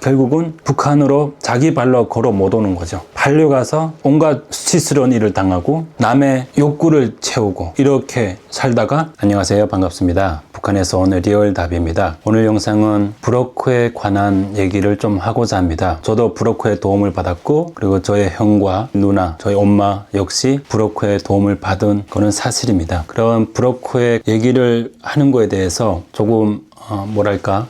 결국은 북한으로 자기 발로 걸어 못 오는 거죠. 달려가서 온갖 수치스러운 일을 당하고 남의 욕구를 채우고 이렇게 살다가, 안녕하세요, 반갑습니다. 북한에서 온 리얼 답입니다. 오늘 영상은 브로커에 관한 얘기를 좀 하고자 합니다. 저도 브로커의 도움을 받았고, 그리고 저의 형과 누나, 저희 엄마 역시 브로커의 도움을 받은 거는 사실입니다. 그런 브로커의 얘기를 하는 거에 대해서 조금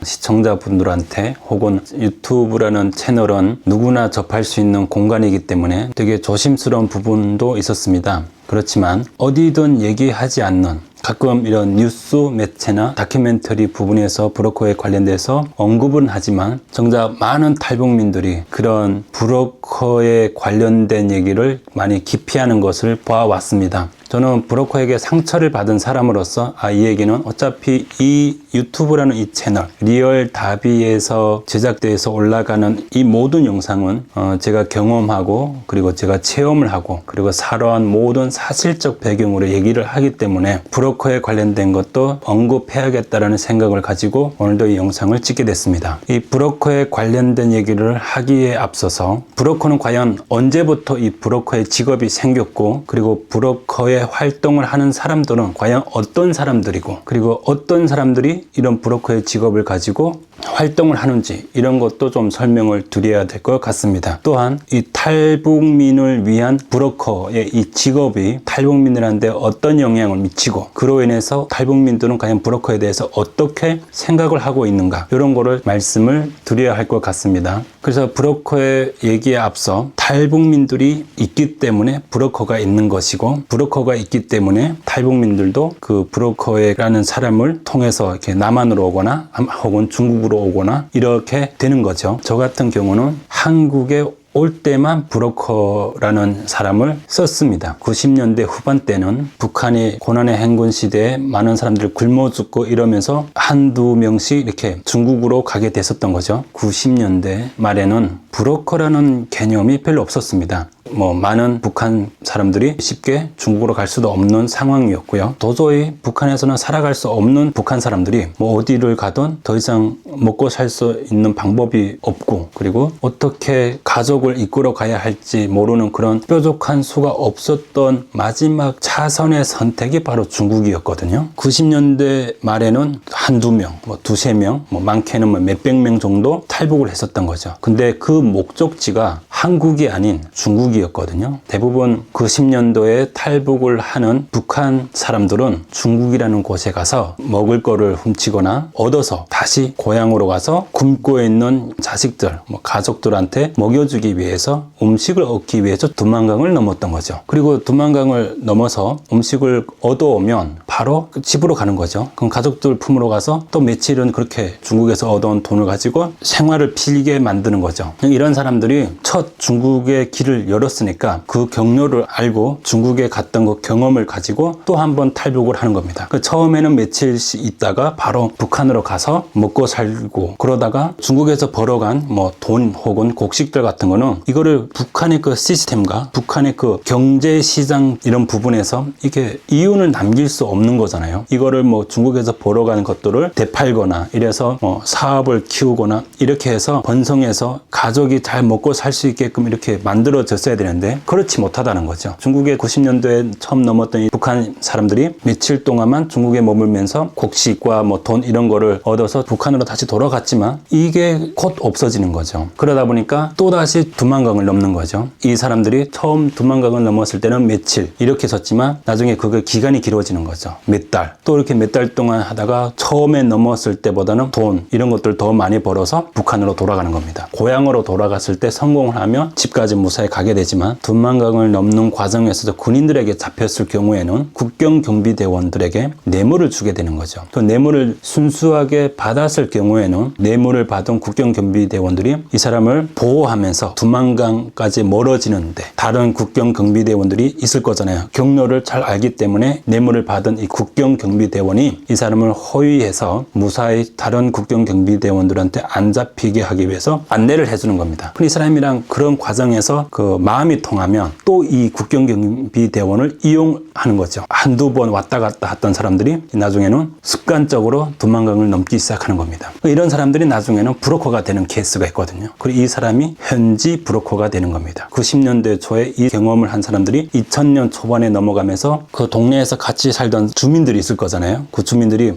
시청자분들한테 혹은 유튜브라는 채널은 누구나 접할 수 있는 공간이기 때문에 되게 조심스러운 부분도 있었습니다. 그렇지만 어디든 얘기하지 않는, 가끔 이런 뉴스 매체나 다큐멘터리 부분에서 브로커에 관련돼서 언급은 하지만 정작 많은 탈북민들이 그런 브로커에 관련된 얘기를 많이 기피하는 것을 봐왔습니다. 저는 브로커에게 상처를 받은 사람으로서 이 얘기는 어차피 이 유튜브라는 이 채널 리얼 다비에서 제작돼서 올라가는 이 모든 영상은 제가 경험하고, 그리고 제가 체험을 하고, 그리고 살아온 모든 사실적 배경으로 얘기를 하기 때문에 브로커에 관련된 것도 언급해야겠다라는 생각을 가지고 오늘도 이 영상을 찍게 됐습니다. 이 브로커에 관련된 얘기를 하기에 앞서서 브로커는 과연 언제부터 이 브로커의 직업이 생겼고, 그리고 브로커의 활동을 하는 사람들은 과연 어떤 사람들이고, 그리고 어떤 사람들이 이런 브로커의 직업을 가지고 활동을 하는지, 이런 것도 좀 설명을 드려야 될 것 같습니다. 또한 이 탈북민을 위한 브로커의 이 직업이 탈북민들한테 어떤 영향을 미치고, 그로 인해서 탈북민들은 과연 브로커에 대해서 어떻게 생각을 하고 있는가, 이런 거를 말씀을 드려야 할 것 같습니다. 그래서 브로커의 얘기에 앞서 탈북민들이 있기 때문에 브로커가 있는 것이고, 브로커가 있기 때문에 탈북민들도 그 브로커라는 사람을 통해서 이렇게 남한으로 오거나 혹은 중국으로 오거나 이렇게 되는 거죠. 저 같은 경우는 한국에 올 때만 브로커라는 사람을 썼습니다. 90년대 후반 때는 북한이 고난의 행군 시대에 많은 사람들이 굶어 죽고 이러면서 한두 명씩 이렇게 중국으로 가게 됐었던 거죠. 90년대 말에는 브로커라는 개념이 별로 없었습니다. 많은 북한 사람들이 쉽게 중국으로 갈 수도 없는 상황이었고요. 도저히 북한에서는 살아갈 수 없는 북한 사람들이 어디를 가든 더 이상 먹고 살 수 있는 방법이 없고, 그리고 어떻게 가족을 이끌어 가야 할지 모르는 그런 뾰족한 수가 없었던 마지막 차선의 선택이 바로 중국이었거든요. 90년대 말에는 한두 명, 두세 명, 많게는 몇백 명 정도 탈북을 했었던 거죠. 근데 그 목적지가 한국이 아닌 중국이었거든요. 대부분 90년도에 탈북을 하는 북한 사람들은 중국이라는 곳에 가서 먹을 거를 훔치거나 얻어서 다시 고향으로 가서 굶고 있는 자식들, 가족들한테 먹여주기 위해서, 음식을 얻기 위해서 두만강을 넘었던 거죠. 그리고 두만강을 넘어서 음식을 얻어오면 바로 집으로 가는 거죠. 그럼 가족들 품으로 가서 또 며칠은 그렇게 중국에서 얻어온 돈을 가지고 생활을 빌게 만드는 거죠. 이런 사람들이 첫 중국의 길을 열었으니까 그 경로를 알고 중국에 갔던 그 경험을 가지고 또 한 번 탈북을 하는 겁니다. 처음에는 며칠씩 있다가 바로 북한으로 가서 먹고 살고, 그러다가 중국에서 벌어간 돈 혹은 곡식들 같은 거는 이거를 북한의 그 시스템과 북한의 그 경제시장 이런 부분에서 이게 이윤을 남길 수 없는 거잖아요. 이거를 중국에서 벌어간 것들을 되팔거나 이래서 사업을 키우거나 이렇게 해서 번성해서 가족이 잘 먹고 살 수 있게끔 이렇게 만들어졌어야 되는데 그렇지 못하다는 거죠. 중국에 90년도에 처음 넘었던 이 북한 사람들이 며칠 동안만 중국에 머물면서 곡식과 돈 이런 거를 얻어서 북한으로 다시 돌아갔지만 이게 곧 없어지는 거죠. 그러다 보니까 또다시 두만강을 넘는 거죠. 이 사람들이 처음 두만강을 넘었을 때는 며칠 이렇게 썼지만 나중에 그게 기간이 길어지는 거죠. 몇 달. 또 이렇게 몇 달 동안 하다가 처음에 넘었을 때보다는 돈 이런 것들 더 많이 벌어서 북한으로 돌아가는 겁니다. 고향으로 돌아갔을 때 성공을 하면 집까지 무사히 가게 되지만, 두만강을 넘는 과정에서도 군인들에게 잡혔을 경우에는 국경경비대원들에게 뇌물을 주게 되는 거죠. 그 뇌물을 순수하게 받았을 경우에는 뇌물을 받은 국경경비대원들이 이 사람을 보호하면서 두만강까지 멀어지는데 다른 국경경비대원들이 있을 거잖아요. 경로를 잘 알기 때문에 뇌물을 받은 이 국경경비대원이 이 사람을 호위해서 무사히 다른 국경경비대원들한테 안 잡히게 하기 위해서 안내를 해주는 겁니다. 이 사람이랑 그런 과정에서 그 마음이 통하면 또 이 국경경비대원을 이용하는 거죠. 한두 번 왔다 갔다 했던 사람들이 나중에는 습관적으로 두만강을 넘기 시작하는 겁니다. 이런 사람들이 나중에는 브로커가 되는 케이스가 있거든요. 그리고 이 사람이 현지 브로커가 되는 겁니다. 90년대 초에 이 경험을 한 사람들이 2000년 초반에 넘어가면서 그 동네에서 같이 살던 주민들이 있을 거잖아요. 그 주민들이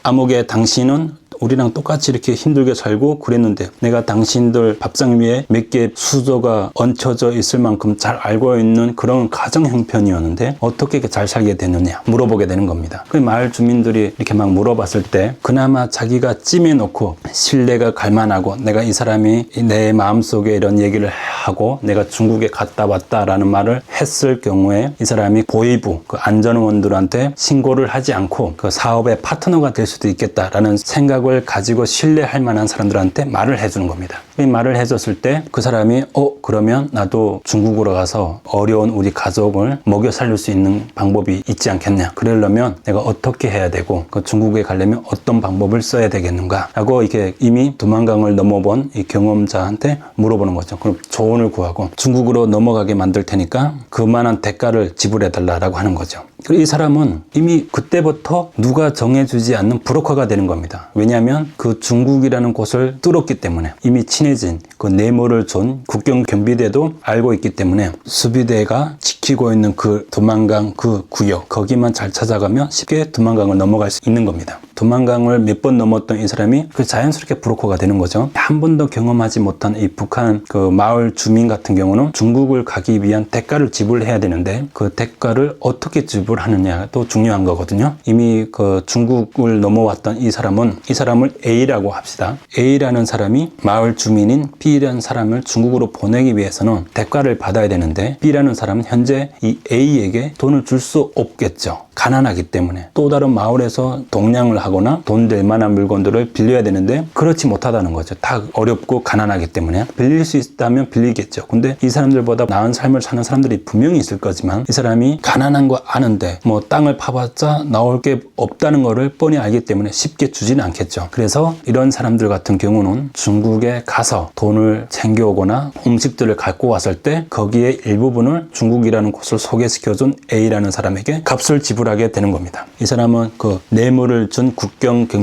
아무개 당신은 우리랑 똑같이 이렇게 힘들게 살고 그랬는데 내가 당신들 밥상 위에 몇 개 수저가 얹혀져 있을 만큼 잘 알고 있는 그런 가정 형편이었는데 어떻게 이렇게 잘 살게 됐느냐 물어보게 되는 겁니다. 그 마을 주민들이 이렇게 막 물어봤을 때 그나마 자기가 찜해놓고 신뢰가 갈만하고 내가 이 사람이 내 마음속에 이런 얘기를 하고 내가 중국에 갔다 왔다라는 말을 했을 경우에 이 사람이 보위부 그 안전원들한테 신고를 하지 않고 그 사업의 파트너가 될 수도 있겠다라는 생각을 가지고 신뢰할 만한 사람들한테 말을 해주는 겁니다. 이 말을 해줬을 때 그 사람이 그러면 나도 중국으로 가서 어려운 우리 가족을 먹여 살릴 수 있는 방법이 있지 않겠냐. 그러려면 내가 어떻게 해야 되고 그 중국에 가려면 어떤 방법을 써야 되겠는가 라고 이게 이미 두만강을 넘어본 이 경험자한테 물어보는 거죠. 그럼 조언을 구하고 중국으로 넘어가게 만들 테니까 그만한 대가를 지불해 달라고 하는 거죠. 그리고 이 사람은 이미 그때부터 누가 정해주지 않는 브로커가 되는 겁니다. 왜냐하면 그 중국이라는 곳을 뚫었기 때문에 이미 친해진 그 뇌물을 준 국경경비대도 알고 있기 때문에 수비대가 지키고 있는 그 두만강 그 구역 거기만 잘 찾아가면 쉽게 두만강을 넘어갈 수 있는 겁니다. 두만강을 몇 번 넘었던 이 사람이 그 자연스럽게 브로커가 되는 거죠. 한 번도 경험하지 못한 이 북한 그 마을 주민 같은 경우는 중국을 가기 위한 대가를 지불해야 되는데 그 대가를 어떻게 지불하느냐도 중요한 거거든요. 이미 그 중국을 넘어왔던 이 사람은 이 사람을 A라고 합시다. A라는 사람이 마을 주민인 B라는 사람을 중국으로 보내기 위해서는 대가를 받아야 되는데 B라는 사람은 현재 이 A에게 돈을 줄 수 없겠죠. 가난하기 때문에 또 다른 마을에서 동량을 하거나 돈 될 만한 물건들을 빌려야 되는데 그렇지 못하다는 거죠. 다 어렵고 가난하기 때문에 빌릴 수 있다면 빌리겠죠. 근데 이 사람들보다 나은 삶을 사는 사람들이 분명히 있을 거지만 이 사람이 가난한 거 아는데 뭐 땅을 파봤자 나올 게 없다는 거를 뻔히 알기 때문에 쉽게 주지는 않겠죠. 그래서 이런 사람들 같은 경우는 중국에 가서 돈을 챙겨오거나 음식들을 갖고 왔을 때 거기에 일부분을 중국이라는 곳을 소개시켜준 A라는 사람에게 값을 지불하게 되는 겁니다. 이 사람은 그 뇌물을 준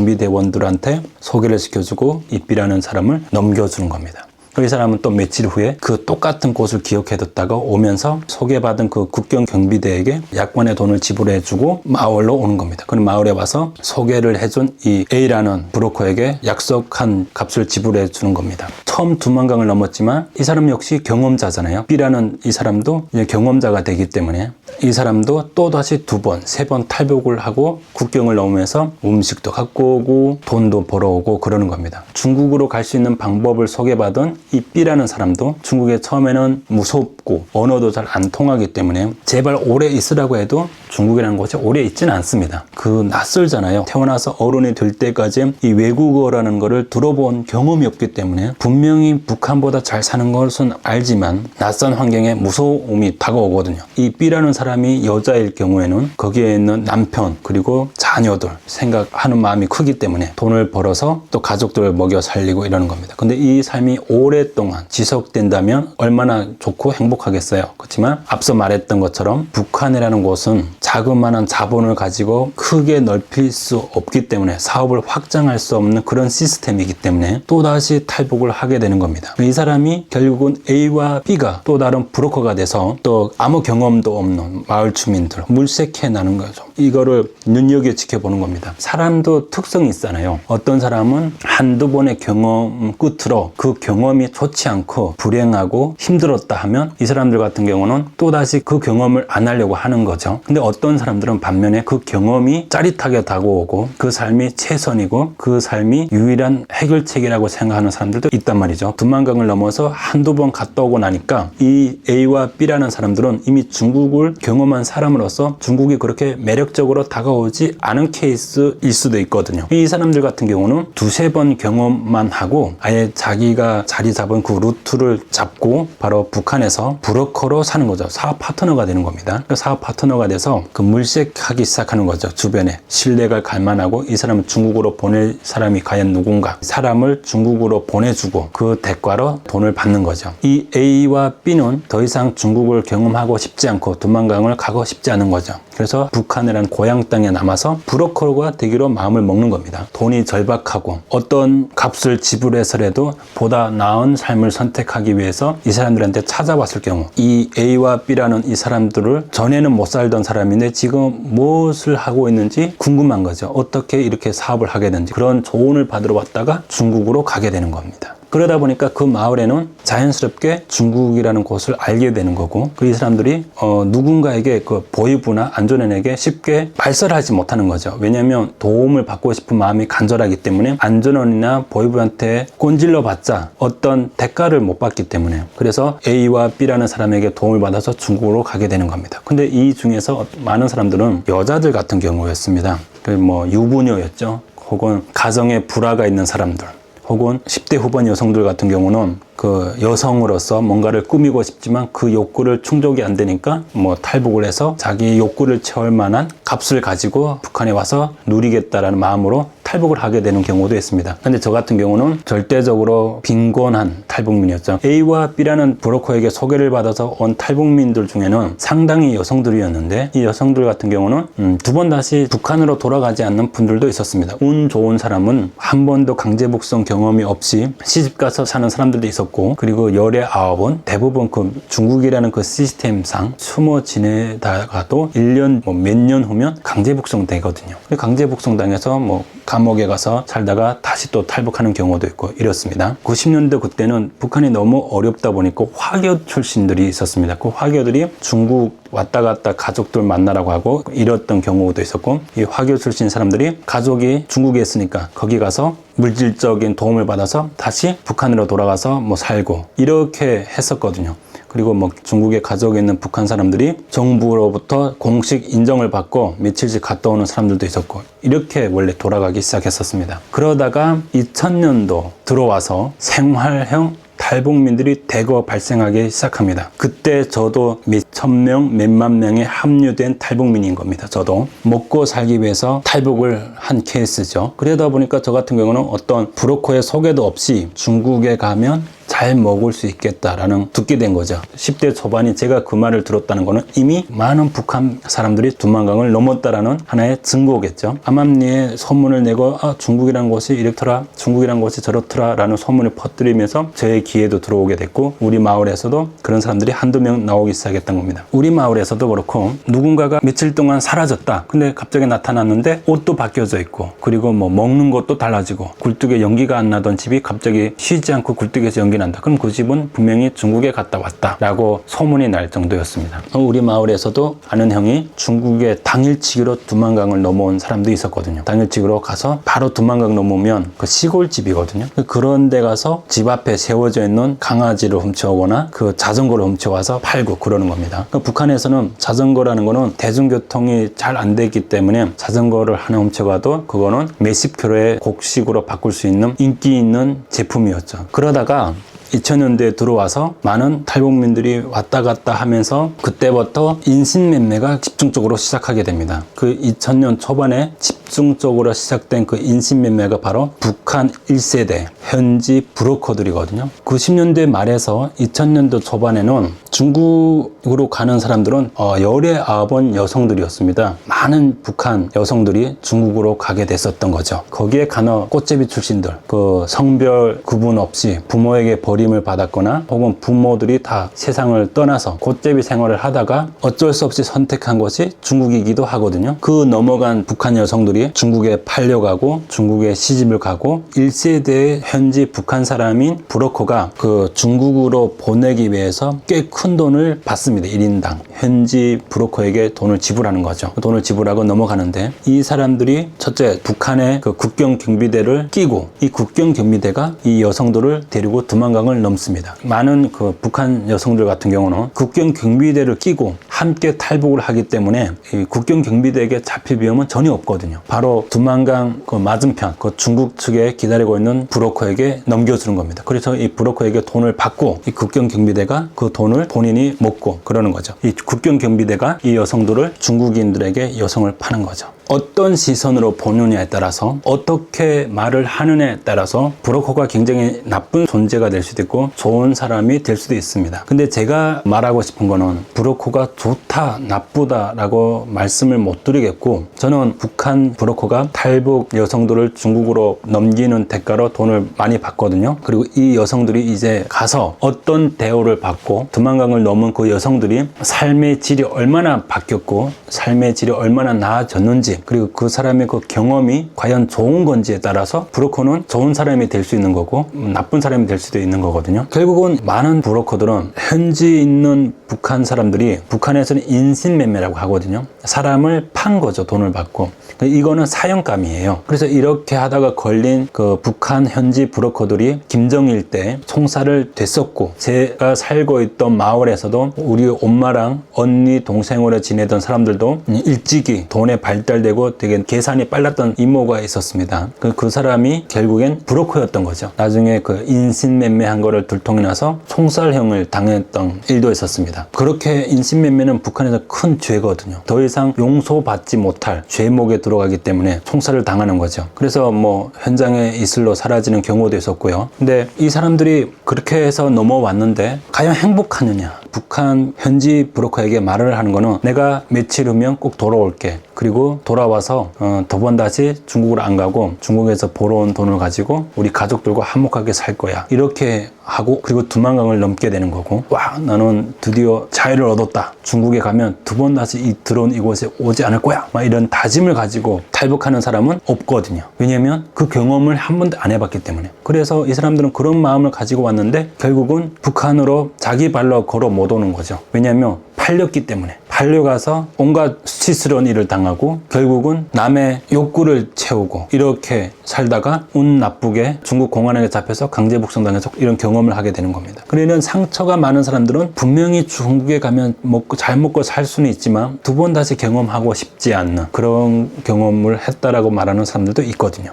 국경경비대원들한테 소개를 시켜주고 이 B라는 사람을 넘겨주는 겁니다. 이 사람은 또 며칠 후에 그 똑같은 곳을 기억해뒀다가 오면서 소개받은 그 국경경비대에게 약관의 돈을 지불해주고 마을로 오는 겁니다. 그럼 마을에 와서 소개를 해준 이 A라는 브로커에게 약속한 값을 지불해주는 겁니다. 처음 두만강을 넘었지만 이 사람 역시 경험자잖아요. B라는 이 사람도 이제 경험자가 되기 때문에 이 사람도 또다시 두 번, 세 번 탈북을 하고 국경을 넘으면서 음식도 갖고 오고 돈도 벌어오고 그러는 겁니다. 중국으로 갈 수 있는 방법을 소개받은 이 B라는 사람도 중국에 처음에는 무섭고 언어도 잘 안 통하기 때문에 제발 오래 있으라고 해도 중국이라는 곳에 오래 있지는 않습니다. 그 낯설잖아요. 태어나서 어른이 될 때까지 이 외국어라는 거를 들어본 경험이 없기 때문에 분명히 북한보다 잘 사는 것은 알지만 낯선 환경에 무서움이 다가오거든요. 이 B라는 사람이 여자일 경우에는 거기에 있는 남편 그리고 자녀들 생각하는 마음이 크기 때문에 돈을 벌어서 또 가족들을 먹여 살리고 이러는 겁니다. 근데 이 삶이 오랫동안 지속된다면 얼마나 좋고 행복하겠어요. 그렇지만 앞서 말했던 것처럼 북한이라는 곳은 자그마한 자본을 가지고 크게 넓힐 수 없기 때문에 사업을 확장할 수 없는 그런 시스템이기 때문에 또다시 탈북을 하게 되는 겁니다. 이 사람이 결국은 A와 B가 또 다른 브로커가 돼서 또 아무 경험도 없는 마을 주민들 물색해 나는 거죠. 이거를 눈여겨 지켜보는 겁니다. 사람도 특성이 있잖아요. 어떤 사람은 한두 번의 경험 끝으로 그 경험이 좋지 않고 불행하고 힘들었다 하면 이 사람들 같은 경우는 또다시 그 경험을 안 하려고 하는 거죠. 근데 어떤 사람들은 반면에 그 경험이 짜릿하게 다가오고 그 삶이 최선이고 그 삶이 유일한 해결책이라고 생각하는 사람들도 있단 말이죠. 두만강을 넘어서 한두 번 갔다 오고 나니까 이 A와 B라는 사람들은 이미 중국을 경험한 사람으로서 중국이 그렇게 매력적으로 다가오지 않은 케이스일 수도 있거든요. 이 사람들 같은 경우는 두세 번 경험만 하고 아예 자기가 자리 잡은 그 루트를 잡고 바로 북한에서 브로커로 사는 거죠. 사업 파트너가 되는 겁니다. 그 사업 파트너가 돼서 그 물색하기 시작하는 거죠. 주변에 신뢰가 갈만하고 이 사람을 중국으로 보낼 사람이 과연 누군가, 사람을 중국으로 보내주고 그 대가로 돈을 받는 거죠. 이 A와 B는 더 이상 중국을 경험하고 싶지 않고 두만강을 가고 싶지 않은 거죠. 그래서 북한이라는 고향 땅에 남아서 브로커가 되기로 마음을 먹는 겁니다. 돈이 절박하고 어떤 값을 지불해서라도 보다 나은 삶을 선택하기 위해서 이 사람들한테 찾아왔을 경우, 이 A와 B라는 이 사람들을 전에는 못 살던 사람인데 지금 무엇을 하고 있는지 궁금한 거죠. 어떻게 이렇게 사업을 하게 되는지 그런 조언을 받으러 왔다가 중국으로 가게 되는 겁니다. 그러다 보니까 그 마을에는 자연스럽게 중국이라는 곳을 알게 되는 거고, 그 이 사람들이 누군가에게 그 보이부나 안전원에게 쉽게 발설하지 못하는 거죠. 왜냐하면 도움을 받고 싶은 마음이 간절하기 때문에 안전원이나 보이부한테 꼰질러 봤자 어떤 대가를 못 받기 때문에, 그래서 A와 B라는 사람에게 도움을 받아서 중국으로 가게 되는 겁니다. 근데 이 중에서 많은 사람들은 여자들 같은 경우였습니다. 뭐 유부녀였죠. 혹은 가정에 불화가 있는 사람들, 혹은 10대 후반 여성들 같은 경우는 그 여성으로서 뭔가를 꾸미고 싶지만 그 욕구를 충족이 안 되니까 뭐 탈북을 해서 자기 욕구를 채울 만한 값을 가지고 북한에 와서 누리겠다라는 마음으로 탈북을 하게 되는 경우도 있습니다. 근데 저 같은 경우는 절대적으로 빈곤한 탈북민이었죠. A와 B라는 브로커에게 소개를 받아서 온 탈북민들 중에는 상당히 여성들이었는데, 이 여성들 같은 경우는 두 번 다시 북한으로 돌아가지 않는 분들도 있었습니다. 운 좋은 사람은 한 번도 강제 북송 경험이 없이 시집가서 사는 사람들도 있었고, 그리고 열의 9은 대부분 그 중국이라는 그 시스템상 숨어 지내다가도 1년 몇 년 후면 강제 북송 되거든요. 강제 북송 당해서 뭐 감옥에 가서 살다가 다시 또 탈북하는 경우도 있고 이렇습니다. 90년대 그때는 북한이 너무 어렵다 보니까 화교 출신들이 있었습니다. 그 화교들이 중국 왔다 갔다 가족들 만나라고 하고 이랬던 경우도 있었고, 이 화교 출신 사람들이 가족이 중국에 있으니까 거기 가서 물질적인 도움을 받아서 다시 북한으로 돌아가서 뭐 살고 이렇게 했었거든요. 그리고 뭐 중국에 가족이 있는 북한 사람들이 정부로부터 공식 인정을 받고 며칠씩 갔다 오는 사람들도 있었고, 이렇게 원래 돌아가기 시작했었습니다. 그러다가 2000년도 들어와서 생활형 탈북민들이 대거 발생하기 시작합니다. 그때 저도 몇천 명, 몇만 명에 합류된 탈북민인 겁니다. 저도 먹고 살기 위해서 탈북을 한 케이스죠. 그러다 보니까 저 같은 경우는 어떤 브로커의 소개도 없이 중국에 가면 잘 먹을 수 있겠다라는 듣게 된 거죠. 10대 초반이 제가 그 말을 들었다는 거는 이미 많은 북한 사람들이 두만강을 넘었다라는 하나의 증거겠죠. 암암리에 소문을 내고 중국이라는 곳이 이렇더라, 중국이라는 곳이 저렇더라 라는 소문을 퍼뜨리면서 저의 기회도 들어오게 됐고, 우리 마을에서도 그런 사람들이 한두 명 나오기 시작했던 겁니다. 우리 마을에서도 그렇고 누군가가 며칠 동안 사라졌다. 근데 갑자기 나타났는데 옷도 바뀌어져 있고, 그리고 뭐 먹는 것도 달라지고, 굴뚝에 연기가 안 나던 집이 갑자기 쉬지 않고 굴뚝에서 연기 난다. 그럼 그 집은 분명히 중국에 갔다 왔다 라고 소문이 날 정도였습니다. 우리 마을에서도 아는 형이 중국에 당일치기로 두만강을 넘어온 사람도 있었거든요. 당일치기로 가서 바로 두만강 넘으면 그 시골집이거든요. 그런 데 가서 집 앞에 세워져 있는 강아지를 훔쳐오거나 그 자전거를 훔쳐와서 팔고 그러는 겁니다. 북한에서는 자전거라는 거는 대중교통이 잘 안 되기 때문에 자전거를 하나 훔쳐가도 그거는 몇십 킬로에 곡식으로 바꿀 수 있는 인기 있는 제품이었죠. 그러다가 2000년대에 들어와서 많은 탈북민들이 왔다 갔다 하면서 그때부터 인신매매가 집중적으로 시작하게 됩니다. 그 2000년 초반에 집중적으로 시작된 그 인신매매가 바로 북한 1세대 현지 브로커들이거든요. 90년대 말에서 2000년도 초반에는 중국으로 가는 사람들은 열의 9은 여성들이었습니다. 많은 북한 여성들이 중국으로 가게 됐었던 거죠. 거기에 간혹 꽃제비 출신들, 그 성별 구분 없이 부모에게 버림을 받았거나 혹은 부모들이 다 세상을 떠나서 꽃제비 생활을 하다가 어쩔 수 없이 선택한 것이 중국이기도 하거든요. 그 넘어간 북한 여성들이 중국에 팔려가고 중국에 시집을 가고 1세대의 현지 북한 사람인 브로커가 그 중국으로 보내기 위해서 꽤 큰 돈을 받습니다. 1인당. 현지 브로커에게 돈을 지불하는 거죠. 돈을 지불하고 넘어가는데, 이 사람들이 첫째 북한의 그 국경 경비대를 끼고 이 국경 경비대가 이 여성들을 데리고 두만강을 강을 넘습니다. 많은 그 북한 여성들 같은 경우는 국경 경비대를 끼고 함께 탈북을 하기 때문에 이 국경 경비대에게 잡힐 위험은 전혀 없거든요. 바로 두만강 그 맞은편 그 중국 측에 기다리고 있는 브로커에게 넘겨주는 겁니다. 그래서 이 브로커에게 돈을 받고 이 국경 경비대가 그 돈을 본인이 먹고 그러는 거죠. 이 국경 경비대가 이 여성들을 중국인들에게 여성을 파는 거죠. 어떤 시선으로 보느냐에 따라서 어떻게 말을 하느냐에 따라서 브로커가 굉장히 나쁜 존재가 될 수도 있고 좋은 사람이 될 수도 있습니다. 근데 제가 말하고 싶은 거는 브로커가 좋다 나쁘다 라고 말씀을 못 드리겠고, 저는 북한 브로커가 탈북 여성들을 중국으로 넘기는 대가로 돈을 많이 받거든요. 그리고 이 여성들이 이제 가서 어떤 대우를 받고 두만강을 넘은 그 여성들이 삶의 질이 얼마나 바뀌었고 삶의 질이 얼마나 나아졌는지, 그리고 그 사람의 그 경험이 과연 좋은 건지에 따라서 브로커는 좋은 사람이 될 수 있는 거고 나쁜 사람이 될 수도 있는 거거든요. 결국은 많은 브로커들은 현지 있는 북한 사람들이 북한에서는 인신매매라고 하거든요. 사람을 판 거죠. 돈을 받고. 이거는 사형감이에요. 그래서 이렇게 하다가 걸린 그 북한 현지 브로커들이 김정일 때 총살을 됐었고, 제가 살고 있던 마을에서도 우리 엄마랑 언니 동생으로 지내던 사람들도 일찍이 돈에 발달되고 되게 계산이 빨랐던 이모가 있었습니다. 그 사람이 결국엔 브로커였던 거죠. 나중에 그 인신매매한 거를 들통이 나서 총살형을 당했던 일도 있었습니다. 그렇게 인신매매는 북한에서 큰 죄거든요. 더 이상 용서받지 못할 죄목에 들어가기 때문에 총살을 당하는 거죠. 그래서 뭐 현장에 이슬로 사라지는 경우도 있었고요. 근데 이 사람들이 그렇게 해서 넘어왔는데 과연 행복하느냐? 북한 현지 브로커에게 말을 하는 거는 내가 며칠 후면 꼭 돌아올게. 그리고 돌아와서 두 번 다시 중국으로 안 가고 중국에서 벌어온 돈을 가지고 우리 가족들과 화목하게 살 거야. 이렇게 하고 그리고 두만강을 넘게 되는 거고, 와 나는 드디어 자유를 얻었다. 중국에 가면 두 번 다시 이 더러운 이곳에 오지 않을 거야. 막 이런 다짐을 가지고 탈북하는 사람은 없거든요. 왜냐면 그 경험을 한 번도 안 해봤기 때문에. 그래서 이 사람들은 그런 마음을 가지고 왔는데 결국은 북한으로 자기 발로 걸어 못 오는 거죠. 왜냐면 팔렸기 때문에. 팔려가서 온갖 수치스러운 일을 당하고 결국은 남의 욕구를 채우고 이렇게 살다가 운 나쁘게 중국 공안에게 잡혀서 강제 북송당해서 이런 경험을 하게 되는 겁니다. 그러는 상처가 많은 사람들은 분명히 중국에 가면 잘 먹고 살 수는 있지만 두 번 다시 경험하고 싶지 않는 그런 경험을 했다라고 말하는 사람들도 있거든요.